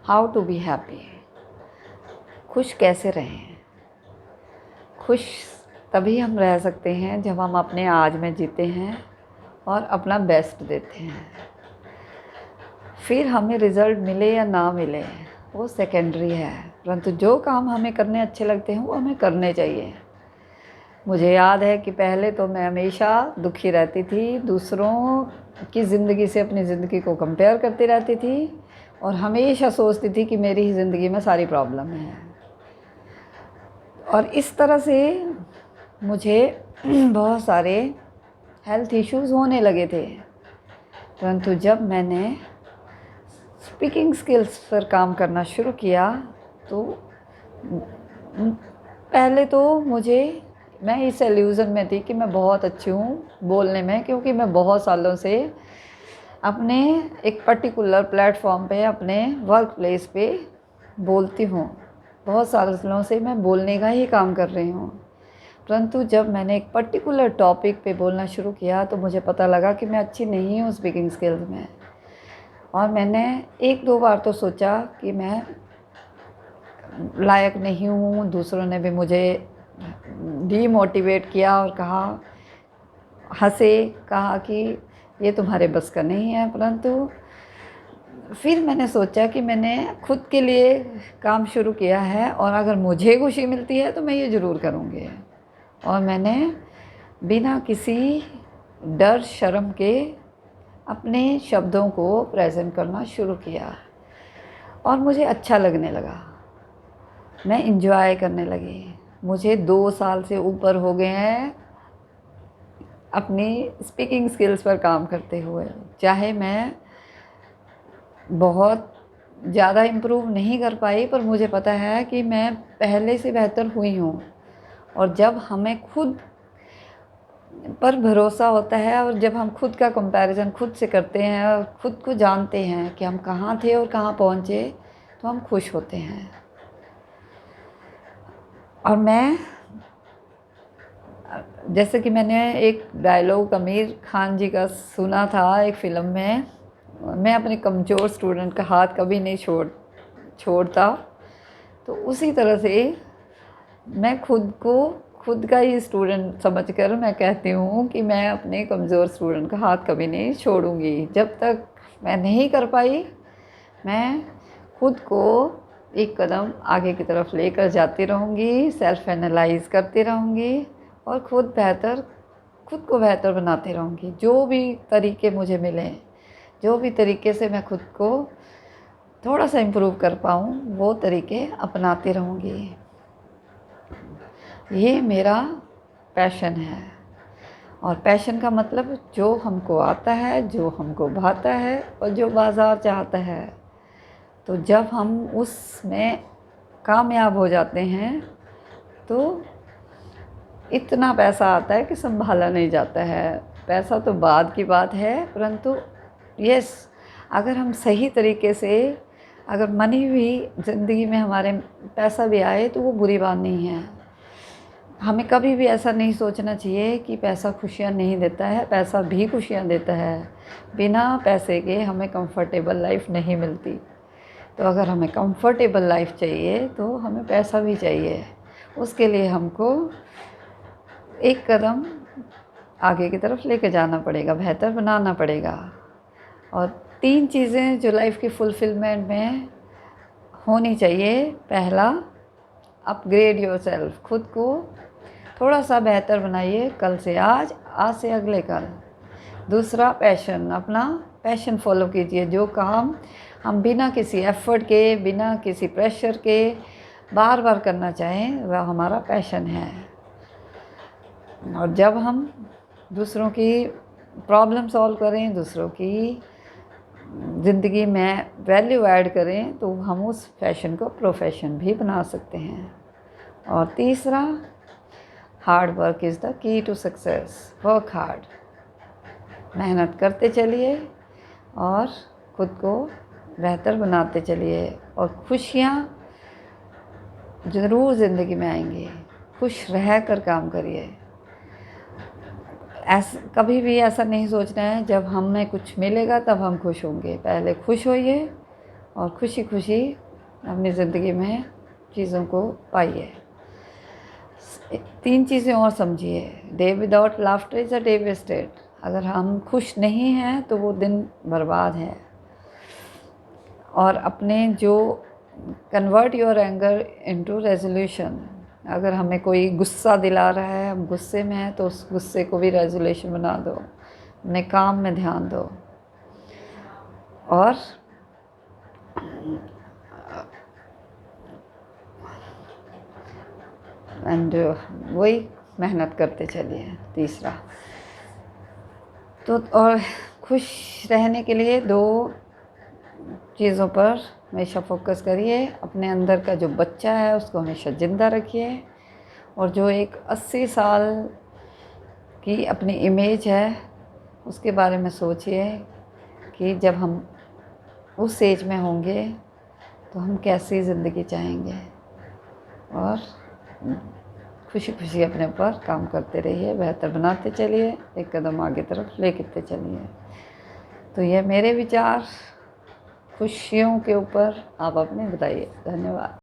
How to be happy. खुश कैसे रहें? खुश तभी हम रह सकते हैं जब हम अपने आज में जीते हैं और अपना बेस्ट देते हैं। फिर हमें रिज़ल्ट मिले या ना मिले वो सेकेंडरी है, परंतु जो काम हमें करने अच्छे लगते हैं वो हमें करने चाहिए। मुझे याद है कि पहले तो मैं हमेशा दुखी रहती थी, दूसरों की ज़िंदगी से अपनी ज़िंदगी को कंपेयर करती रहती थी और हमेशा सोचती थी कि मेरी ही ज़िंदगी में सारी प्रॉब्लम है। और इस तरह से मुझे बहुत सारे हेल्थ इश्यूज़ होने लगे थे। परंतु जब मैंने स्पीकिंग स्किल्स पर काम करना शुरू किया तो पहले तो मैं इस इल्यूज़न में थी कि मैं बहुत अच्छी हूँ बोलने में, क्योंकि मैं बहुत सालों से अपने एक पर्टिकुलर प्लेटफॉर्म पे अपने वर्क प्लेस पे बोलती हूँ। बहुत सालों से मैं बोलने का ही काम कर रही हूँ। परंतु जब मैंने एक पर्टिकुलर टॉपिक पे बोलना शुरू किया तो मुझे पता लगा कि मैं अच्छी नहीं हूँ स्पीकिंग स्किल्स में। और मैंने एक दो बार तो सोचा कि मैं लायक नहीं हूँ। दूसरों ने भी मुझे डीमोटिवेट किया और कहा कि ये तुम्हारे बस का नहीं है। परंतु फिर मैंने सोचा कि मैंने खुद के लिए काम शुरू किया है और अगर मुझे खुशी मिलती है तो मैं ये ज़रूर करूँगी। और मैंने बिना किसी डर शर्म के अपने शब्दों को प्रेजेंट करना शुरू किया और मुझे अच्छा लगने लगा। मैं इंजॉय करने लगी। मुझे 2 साल से ऊपर हो गए हैं अपनी स्पीकिंग स्किल्स पर काम करते हुए। चाहे मैं बहुत ज़्यादा इम्प्रूव नहीं कर पाई, पर मुझे पता है कि मैं पहले से बेहतर हुई हूँ। और जब हमें खुद पर भरोसा होता है और जब हम खुद का कंपैरिजन खुद से करते हैं और खुद को जानते हैं कि हम कहाँ थे और कहाँ पहुँचे, तो हम खुश होते हैं। और मैं जैसे कि मैंने एक डायलॉग आमिर खान जी का सुना था एक फ़िल्म में, मैं अपने कमज़ोर स्टूडेंट का हाथ कभी नहीं छोड़ता। तो उसी तरह से मैं खुद का ही स्टूडेंट समझकर मैं कहती हूँ कि मैं अपने कमज़ोर स्टूडेंट का हाथ कभी नहीं छोड़ूंगी। जब तक मैं नहीं कर पाई, मैं खुद को एक कदम आगे की तरफ लेकर जाती रहूँगी, सेल्फ एनालाइज करती रहूँगी और खुद को बेहतर बनाती रहूँगी। जो भी तरीके मुझे मिलें, जो भी तरीके से मैं खुद को थोड़ा सा इम्प्रूव कर पाऊँ, वो तरीके अपनाती रहूँगी। ये मेरा पैशन है। और पैशन का मतलब जो हमको आता है, जो हमको भाता है और जो बाज़ार चाहता है। तो जब हम उसमें कामयाब हो जाते हैं तो इतना पैसा आता है कि संभाला नहीं जाता है। पैसा तो बाद की बात है, परंतु यस, अगर हम सही तरीके से, अगर मनी हुई ज़िंदगी में हमारे पैसा भी आए तो वो बुरी बात नहीं है। हमें कभी भी ऐसा नहीं सोचना चाहिए कि पैसा खुशियाँ नहीं देता है। पैसा भी खुशियाँ देता है। बिना पैसे के हमें कंफर्टेबल लाइफ नहीं मिलती। तो अगर हमें कंफर्टेबल लाइफ चाहिए तो हमें पैसा भी चाहिए। उसके लिए हमको एक कदम आगे की तरफ लेके जाना पड़ेगा, बेहतर बनाना पड़ेगा। और 3 चीज़ें जो लाइफ की फुलफिलमेंट में होनी चाहिए। पहला, अपग्रेड योरसेल्फ, खुद को थोड़ा सा बेहतर बनाइए, कल से आज, आज से अगले कल। दूसरा, पैशन, अपना पैशन फॉलो कीजिए। जो काम हम बिना किसी एफर्ट के, बिना किसी प्रेशर के बार बार करना चाहें, वह हमारा पैशन है। और जब हम दूसरों की प्रॉब्लम सॉल्व करें, दूसरों की ज़िंदगी में वैल्यू ऐड करें, तो हम उस पैशन को प्रोफेशन भी बना सकते हैं। और तीसरा, hard work is the key to success. Work hard, मेहनत करते चलिए और खुद को बेहतर बनाते चलिए और खुशियाँ ज़रूर ज़िंदगी में आएंगी। खुश रह कर काम करिए। कभी भी ऐसा नहीं सोचना है जब हमें कुछ मिलेगा तब हम खुश होंगे। पहले खुश होइए और खुशी खुशी अपनी ज़िंदगी में चीज़ों को पाइए। 3 चीज़ें और समझिए। Day without laughter is a day wasted. अगर हम खुश नहीं हैं तो वो दिन बर्बाद है। और अपने जो convert your anger into resolution. अगर हमें कोई गुस्सा दिला रहा है, हम गुस्से में हैं, तो उस गुस्से को भी रेजोल्यूशन बना दो। अपने काम में ध्यान दो और वही मेहनत करते चलिए। तीसरा तो और खुश रहने के लिए 2 चीज़ों पर हमेशा फोकस करिए। अपने अंदर का जो बच्चा है उसको हमेशा ज़िंदा रखिए, और जो एक 80 साल की अपनी इमेज है उसके बारे में सोचिए कि जब हम उस एज में होंगे तो हम कैसी ज़िंदगी चाहेंगे। और खुशी खुशी अपने ऊपर काम करते रहिए, बेहतर बनाते चलिए, एक कदम आगे तरफ लेके चलिए। तो ये मेरे विचार खुशियों के ऊपर आप अपने बताइए। धन्यवाद।